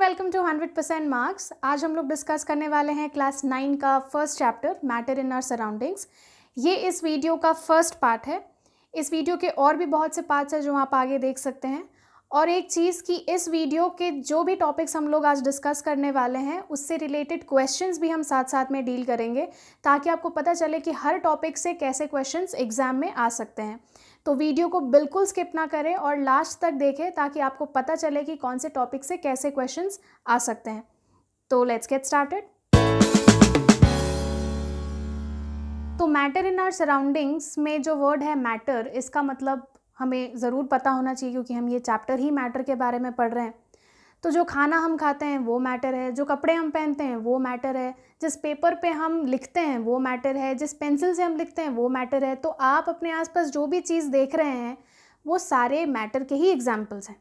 Welcome to 100% marks. आज हम लोग डिस्कस करने वाले हैं क्लास 9 का first chapter matter in our surroundings. ये इस वीडियो का फर्स्ट पार्ट है। इस वीडियो के और भी बहुत से पार्ट्स हैं जो आप आगे देख सकते हैं। और एक चीज़ कि इस वीडियो के जो भी टॉपिक्स हम लोग आज डिस्कस करने वाले हैं उससे रिलेटेड क्वेश्चंस भी हम साथ साथ में डील करेंगे, ताकि आपको पता चले कि हर टॉपिक से कैसे क्वेश्चंस एग्जाम में आ सकते हैं। तो वीडियो को बिल्कुल स्किप ना करें और लास्ट तक देखें, ताकि आपको पता चले कि कौन से टॉपिक से कैसे क्वेश्चंस आ सकते हैं। तो लेट्स गेट स्टार्टेड। तो मैटर इन आवर सराउंडिंग्स में जो वर्ड है मैटर, इसका मतलब हमें ज़रूर पता होना चाहिए, क्योंकि हम ये चैप्टर ही मैटर के बारे में पढ़ रहे हैं। तो जो खाना हम खाते हैं वो मैटर है, जो कपड़े हम पहनते हैं वो मैटर है, जिस पेपर पे हम लिखते हैं वो मैटर है, जिस पेंसिल से हम लिखते हैं वो मैटर है। तो आप अपने आसपास जो भी चीज़ देख रहे हैं वो सारे मैटर के ही एग्जाम्पल्स हैं।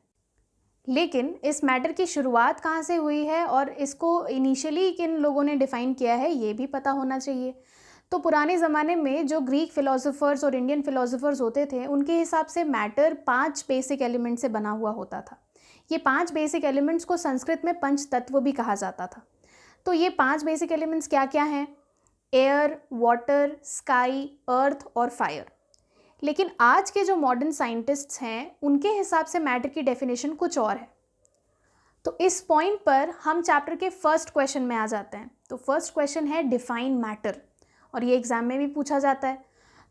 लेकिन इस मैटर की शुरुआत कहाँ से हुई है और इसको इनिशियली किन लोगों ने डिफ़ाइन किया है, ये भी पता होना चाहिए। तो पुराने ज़माने में जो ग्रीक फ़िलोसोफर्स और इंडियन फ़िलोसोफर्स होते थे, उनके हिसाब से मैटर 5 बेसिक एलिमेंट से बना हुआ होता था। ये 5 बेसिक एलिमेंट्स को संस्कृत में पंच तत्व भी कहा जाता था। तो ये 5 बेसिक एलिमेंट्स क्या क्या हैं? एयर, वाटर, स्काई, अर्थ और फायर। लेकिन आज के जो मॉडर्न साइंटिस्ट्स हैं, उनके हिसाब से मैटर की डेफिनेशन कुछ और है। तो इस पॉइंट पर हम चैप्टर के फर्स्ट क्वेश्चन में आ जाते हैं। तो फर्स्ट क्वेश्चन है डिफाइन मैटर, और ये एग्जाम में भी पूछा जाता है।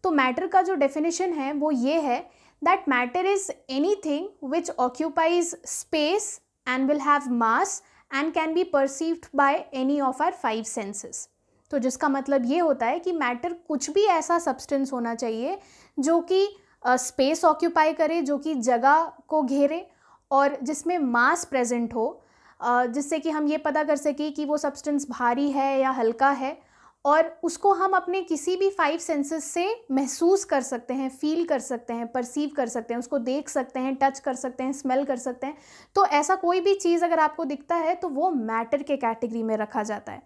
तो मैटर का जो डेफिनेशन है वो ये है that matter is anything which occupies space and will have mass and can be perceived by any of our 5 senses. तो जिसका मतलब ये होता है कि मैटर कुछ भी ऐसा सब्सटेंस होना चाहिए जो कि स्पेस ऑक्यूपाई करे, जो कि जगह को घेरे और जिसमें मास प्रेजेंट हो, जिससे कि हम ये पता कर सकें कि वो सब्सटेंस भारी है या हल्का है, और उसको हम अपने किसी भी 5 सेंसेस से महसूस कर सकते हैं, फील कर सकते हैं, परसीव कर सकते हैं, उसको देख सकते हैं, टच कर सकते हैं, स्मेल कर सकते हैं। तो ऐसा कोई भी चीज़ अगर आपको दिखता है तो वो मैटर के कैटेगरी में रखा जाता है।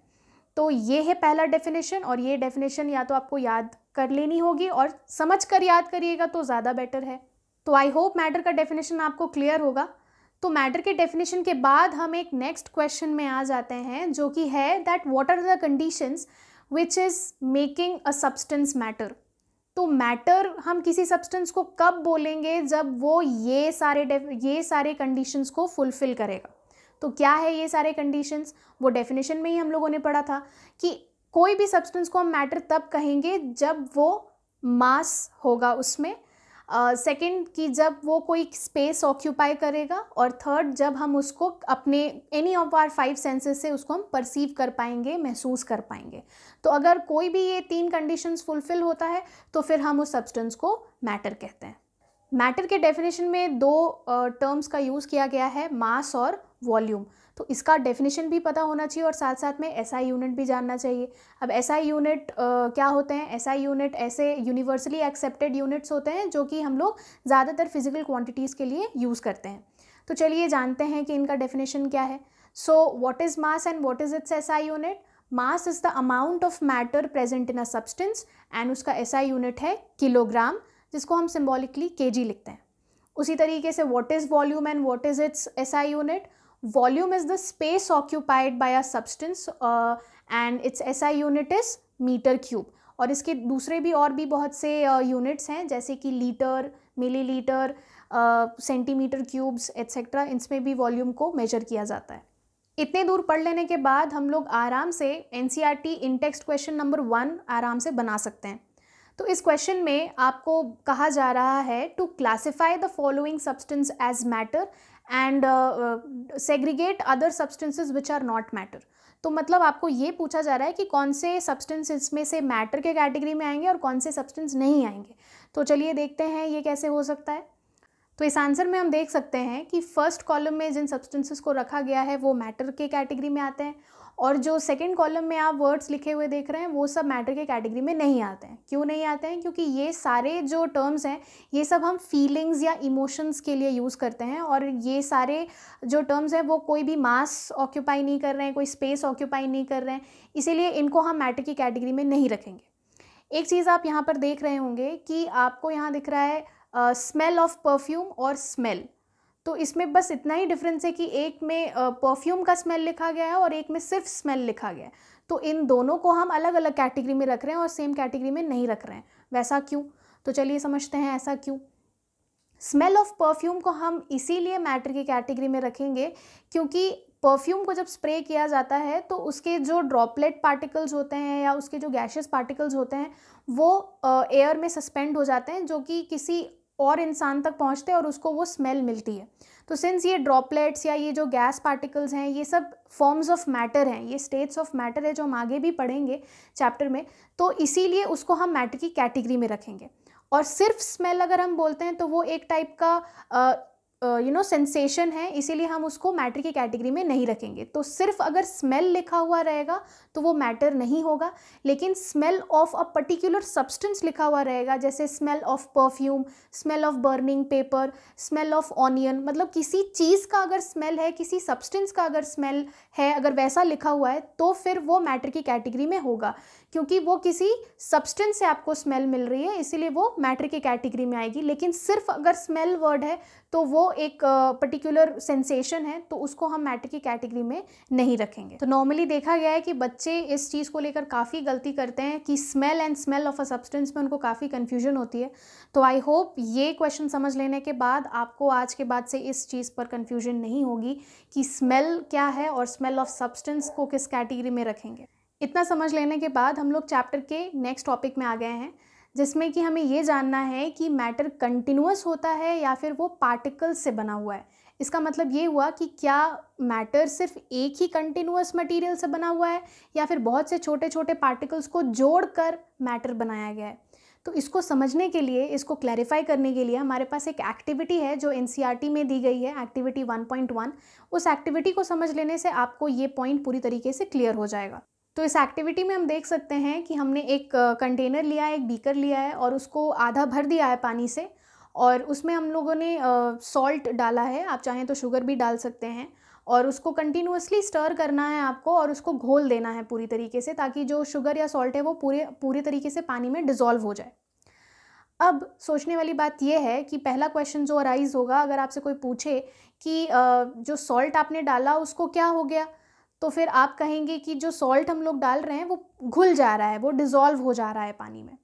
तो ये है पहला डेफिनेशन, और ये डेफिनेशन या तो आपको याद कर लेनी होगी और समझ कर याद करिएगा तो ज़्यादा बेटर है। तो आई होप मैटर का डेफिनेशन आपको क्लियर होगा। तो मैटर के डेफिनेशन के बाद हम एक नेक्स्ट क्वेश्चन में आ जाते हैं, जो कि है that what are the conditions which is making a substance matter. तो मैटर हम किसी सब्सटेंस को कब बोलेंगे? जब वो ये सारे कंडीशंस को फुलफिल करेगा। तो क्या है ये सारे कंडीशंस? वो डेफिनेशन में ही हम लोगों ने पढ़ा था कि कोई भी सब्सटेंस को हम मैटर तब कहेंगे जब वो मास होगा उसमें, सेकंड कि जब वो कोई स्पेस ऑक्यूपाई करेगा, और थर्ड जब हम उसको अपने एनी ऑफ आवर 5 सेंसेस से उसको हम परसीव कर पाएंगे, महसूस कर पाएंगे। तो अगर कोई भी ये 3 कंडीशंस फुलफिल होता है तो फिर हम उस सब्सटेंस को मैटर कहते हैं। मैटर के डेफिनेशन में 2 टर्म्स का यूज़ किया गया है, मास और वॉल्यूम। तो इसका डेफिनेशन भी पता होना चाहिए और साथ साथ में एसआई यूनिट भी जानना चाहिए। अब एसआई यूनिट क्या होते हैं? एसआई यूनिट ऐसे यूनिवर्सली एक्सेप्टेड यूनिट्स होते हैं जो कि हम लोग ज़्यादातर फिजिकल क्वांटिटीज़ के लिए यूज़ करते हैं। तो चलिए जानते हैं कि इनका डेफिनेशन क्या है। So what is mass and what is it's SI unit? Mass is the amount of matter present in a substance, and उसका एसआई यूनिट है किलोग्राम, जिसको हम सिम्बॉलिकली केजी लिखते हैं। उसी तरीके से what is volume and what is it's SI unit? Volume is the space occupied by a substance and its SI unit is metre cube. और इसके दूसरे भी और भी बहुत से यूनिट्स हैं, जैसे कि litre, millilitre, centimetre cubes etcetera. इसमें भी वॉल्यूम को मेजर किया जाता है। इतने दूर पढ़ लेने के बाद हम लोग आराम से एनसीईआरटी इन टेक्स्ट क्वेश्चन नंबर 1 आराम से बना सकते हैं। तो इस क्वेश्चन में आपको कहा जा रहा है to classify the following substance as matter and segregate other substances which are not matter. तो मतलब आपको ये पूछा जा रहा है कि कौन से सब्सटेंस इसमें से मैटर के कैटेगरी में आएंगे और कौन से सब्सटेंस नहीं आएंगे। तो चलिए देखते हैं ये कैसे हो सकता है। तो इस आंसर में हम देख सकते हैं कि फर्स्ट कॉलम में जिन सब्सटेंसेस को रखा गया है वो मैटर के कैटेगरी में आते हैं, और जो सेकंड कॉलम में आप वर्ड्स लिखे हुए देख रहे हैं वो सब मैटर के कैटेगरी में नहीं आते हैं। क्यों नहीं आते हैं? क्योंकि ये सारे जो टर्म्स हैं ये सब हम फीलिंग्स या इमोशंस के लिए यूज़ करते हैं, और ये सारे जो टर्म्स हैं वो कोई भी मास ऑक्यूपाई नहीं कर रहे हैं, कोई स्पेस ऑक्यूपाई नहीं कर रहे हैं, इसीलिए इनको हम मैटर की कैटेगरी में नहीं रखेंगे। एक चीज़ आप यहाँ पर देख रहे होंगे कि आपको यहाँ दिख रहा है स्मेल ऑफ परफ्यूम और स्मेल। तो इसमें बस इतना ही डिफरेंस है कि एक में परफ्यूम का स्मेल लिखा गया है और एक में सिर्फ स्मेल लिखा गया है। तो इन दोनों को हम अलग अलग कैटेगरी में रख रहे हैं और सेम कैटेगरी में नहीं रख रहे हैं। वैसा क्यों? तो चलिए समझते हैं ऐसा क्यों। स्मेल ऑफ परफ्यूम को हम इसीलिए मैटर की कैटेगरी में रखेंगे क्योंकि परफ्यूम को जब स्प्रे किया जाता है तो उसके जो ड्रॉपलेट पार्टिकल्स होते हैं या उसके जो गैशियस पार्टिकल्स होते हैं वो एयर में सस्पेंड हो जाते हैं, जो कि किसी और इंसान तक पहुंचते हैं और उसको वो स्मेल मिलती है। तो सिंस ये ड्रॉपलेट्स या ये जो गैस पार्टिकल्स हैं ये सब फॉर्म्स ऑफ मैटर हैं, ये स्टेट्स ऑफ मैटर है जो हम आगे भी पढ़ेंगे चैप्टर में, तो इसीलिए उसको हम मैटर की कैटेगरी में रखेंगे। और सिर्फ स्मेल अगर हम बोलते हैं तो वो एक टाइप का सेंसेशन है, इसीलिए हम उसको मैटर की कैटेगरी में नहीं रखेंगे। तो सिर्फ अगर स्मेल लिखा हुआ रहेगा तो वो मैटर नहीं होगा, लेकिन smell of a particular substance लिखा हुआ रहेगा, जैसे smell of perfume, smell of burning paper, smell of onion, मतलब किसी चीज़ का अगर स्मेल है, किसी सब्सटेंस का अगर स्मेल है, अगर वैसा लिखा हुआ है तो फिर वो मैटर की कैटेगरी में होगा, क्योंकि वो किसी सब्सटेंस से आपको स्मेल मिल रही है, इसीलिए वो मैटर की कैटेगरी में आएगी। लेकिन सिर्फ अगर स्मेल वर्ड है तो वो एक पर्टिकुलर सेंसेशन है, तो उसको हम मैटर की कैटेगरी में नहीं रखेंगे। तो नॉर्मली देखा गया है कि बच्चे इस चीज़ को लेकर काफ़ी गलती करते हैं कि smell and smell of a substance में उनको काफ़ी कन्फ्यूजन होती है। तो आई होप ये क्वेश्चन समझ लेने के बाद आपको आज के बाद से इस चीज़ पर कन्फ्यूजन नहीं होगी कि स्मेल क्या है और स्मेल ऑफ सब्सटेंस को किस कैटेगरी में रखेंगे। इतना समझ लेने के बाद हम लोग चैप्टर के नेक्स्ट टॉपिक में आ गए हैं, जिसमें कि हमें ये जानना है कि मैटर कंटिन्यूअस होता है या फिर वो पार्टिकल्स से बना हुआ है। इसका मतलब ये हुआ कि क्या मैटर सिर्फ एक ही कंटिन्यूअस मटेरियल से बना हुआ है या फिर बहुत से छोटे छोटे पार्टिकल्स को जोड़कर मैटर बनाया गया है। तो इसको समझने के लिए, इसको क्लैरिफाई करने के लिए हमारे पास एक एक्टिविटी है जो एनसीईआरटी में दी गई है, एक्टिविटी 1.1। उस एक्टिविटी को समझ लेने से आपको ये पॉइंट पूरी तरीके से क्लियर हो जाएगा। तो इस एक्टिविटी में हम देख सकते हैं कि हमने एक कंटेनर लिया है, एक बीकर लिया है और उसको आधा भर दिया है पानी से, और उसमें हम लोगों ने सॉल्ट डाला है, आप चाहें तो शुगर भी डाल सकते हैं, और उसको कंटिन्यूअसली स्टर करना है आपको और उसको घोल देना है पूरी तरीके से, ताकि जो शुगर या सॉल्ट है वो पूरी तरीके से पानी में डिज़ोल्व हो जाए। अब सोचने वाली बात यह है कि पहला क्वेश्चन जो अराइज होगा, अगर आपसे कोई पूछे कि जो सॉल्ट आपने डाला उसको क्या हो गया, तो फिर आप कहेंगे कि जो सॉल्ट हम लोग डाल रहे हैं वो घुल जा रहा है, वो डिज़ोल्व हो जा रहा है पानी में।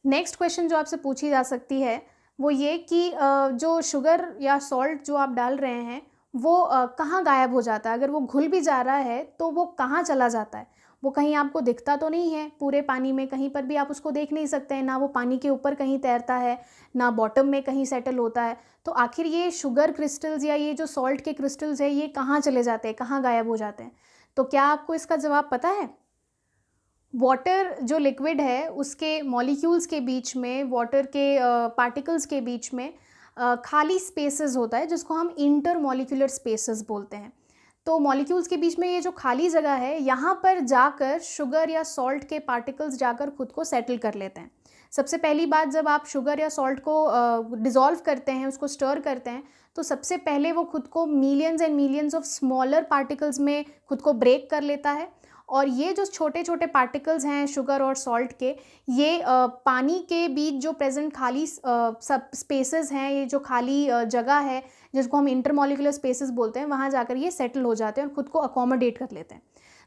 नेक्स्ट क्वेश्चन जो आपसे पूछी जा सकती है वो ये कि जो शुगर या सॉल्ट जो आप डाल रहे हैं वो कहाँ गायब हो जाता है। अगर वो घुल भी जा रहा है तो वो कहाँ चला जाता है। वो कहीं आपको दिखता तो नहीं है पूरे पानी में, कहीं पर भी आप उसको देख नहीं सकते हैं, ना वो पानी के ऊपर कहीं तैरता है, ना बॉटम में कहीं सेटल होता है। तो आखिर ये शुगर क्रिस्टल्स या ये जो सॉल्ट के क्रिस्टल्स है ये कहाँ चले जाते हैं, कहाँ गायब हो जाते हैं? तो क्या आपको इसका जवाब पता है? वाटर जो लिक्विड है उसके मॉलिक्यूल्स के बीच में, वाटर के पार्टिकल्स के बीच में खाली स्पेसेस होता है, जिसको हम इंटर मॉलिक्यूलर स्पेसेस बोलते हैं। तो मॉलिक्यूल्स के बीच में ये जो खाली जगह है, यहाँ पर जाकर शुगर या सॉल्ट के पार्टिकल्स जाकर खुद को सेटल कर लेते हैं। सबसे पहली बात, जब आप शुगर या सॉल्ट को डिज़ोल्व करते हैं, उसको स्टर करते हैं, तो सबसे पहले वो खुद को millions and millions of smaller particles में खुद को ब्रेक कर लेता है। और ये जो छोटे छोटे पार्टिकल्स हैं शुगर और सॉल्ट के, ये पानी के बीच जो प्रेजेंट खाली सब स्पेसेस हैं, ये जो खाली जगह है जिसको हम इंटरमॉलिक्यूलर स्पेसेस बोलते हैं, वहाँ जाकर ये सेटल हो जाते हैं और खुद को अकोमोडेट कर लेते हैं।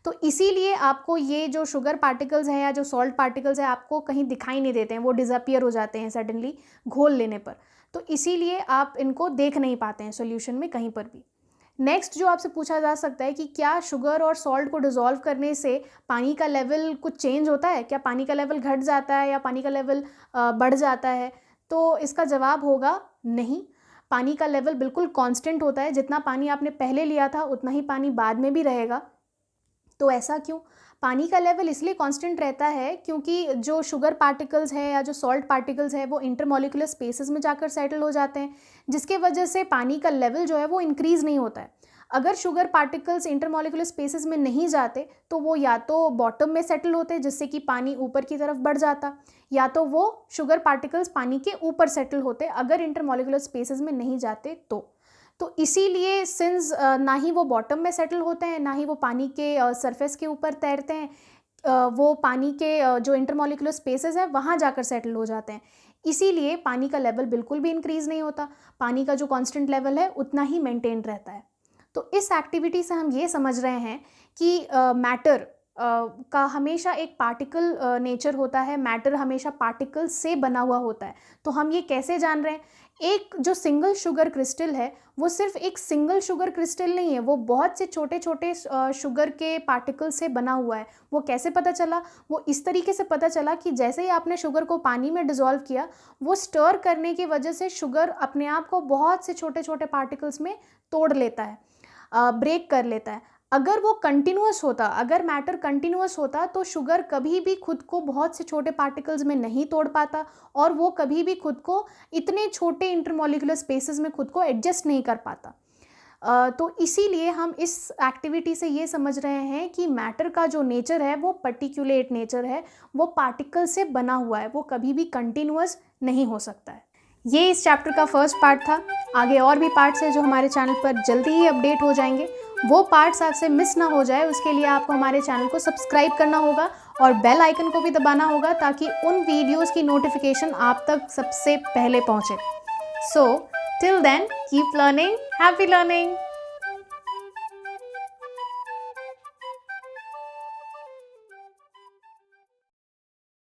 तो इसीलिए आपको ये जो शुगर पार्टिकल्स हैं या जो सॉल्ट पार्टिकल्स हैं आपको कहीं दिखाई नहीं देते हैं, वो डिसअपियर हो जाते हैं सडनली घोल लेने पर। तो इसीलिए आप इनको देख नहीं पाते हैं सॉल्यूशन में कहीं पर भी। नेक्स्ट जो आपसे पूछा जा सकता है कि क्या शुगर और सॉल्ट को डिज़ोल्व करने से पानी का लेवल कुछ चेंज होता है, क्या पानी का लेवल घट जाता है या पानी का लेवल बढ़ जाता है? तो इसका जवाब होगा नहीं। पानी का लेवल बिल्कुल कांस्टेंट होता है, जितना पानी आपने पहले लिया था उतना ही पानी बाद में भी रहेगा। तो ऐसा क्यों? पानी का लेवल इसलिए कांस्टेंट रहता है क्योंकि जो शुगर पार्टिकल्स है या जो सॉल्ट पार्टिकल्स है वो इंटरमॉलिक्यूलर स्पेसेस में जाकर सेटल हो जाते हैं, जिसके वजह से पानी का लेवल जो है वो इंक्रीज़ नहीं होता है। अगर शुगर पार्टिकल्स इंटरमॉलिक्यूलर स्पेसेस में नहीं जाते तो वो या तो बॉटम में सेटल होते जिससे कि पानी ऊपर की तरफ बढ़ जाता, या तो वो शुगर पार्टिकल्स पानी के ऊपर सेटल होते अगर इंटरमॉलिक्यूलर स्पेसेस में नहीं जाते तो इसीलिए सिंस ना ही वो बॉटम में सेटल होते हैं, ना ही वो पानी के सरफेस के ऊपर तैरते हैं, वो पानी के जो इंटरमॉलिक्यूलर स्पेसेस हैं वहाँ जाकर सेटल हो जाते हैं। इसीलिए पानी का लेवल बिल्कुल भी इंक्रीज़ नहीं होता, पानी का जो कांस्टेंट लेवल है उतना ही मेंटेन रहता है। तो इस एक्टिविटी से हम ये समझ रहे हैं कि मैटर का हमेशा एक पार्टिकल नेचर होता है, मैटर हमेशा पार्टिकल से बना हुआ होता है। तो हम ये कैसे जान रहे हैं? एक जो सिंगल शुगर क्रिस्टल है, वो सिर्फ एक सिंगल शुगर क्रिस्टल नहीं है, वो बहुत से छोटे छोटे शुगर के पार्टिकल से बना हुआ है। वो कैसे पता चला? वो इस तरीके से पता चला कि जैसे ही आपने शुगर को पानी में डिज़ोल्व किया, वो स्टर करने की वजह से शुगर अपने आप को बहुत से छोटे छोटे पार्टिकल्स में तोड़ लेता है, ब्रेक कर लेता है। अगर वो कंटिन्यूअस होता, अगर मैटर कंटिन्यूअस होता, तो शुगर कभी भी खुद को बहुत से छोटे पार्टिकल्स में नहीं तोड़ पाता और वो कभी भी खुद को इतने छोटे इंटरमॉलिक्यूलर स्पेसेस में खुद को एडजस्ट नहीं कर पाता। तो इसीलिए हम इस एक्टिविटी से ये समझ रहे हैं कि मैटर का जो नेचर है वो पर्टिकुलेट नेचर है, वो पार्टिकल से बना हुआ है, वो कभी भी कंटिन्यूअस नहीं हो सकता है। ये इस चैप्टर का फर्स्ट पार्ट था। आगे और भी पार्ट्स हैं जो हमारे चैनल पर जल्दी ही अपडेट हो जाएंगे। वो पार्ट्स आपसे मिस ना हो जाए, उसके लिए आपको हमारे चैनल को सब्सक्राइब करना होगा और बेल आइकन को भी दबाना होगा ताकि उन वीडियोस की नोटिफिकेशन आप तक सबसे पहले पहुंचे। So till then keep learning, happy learning.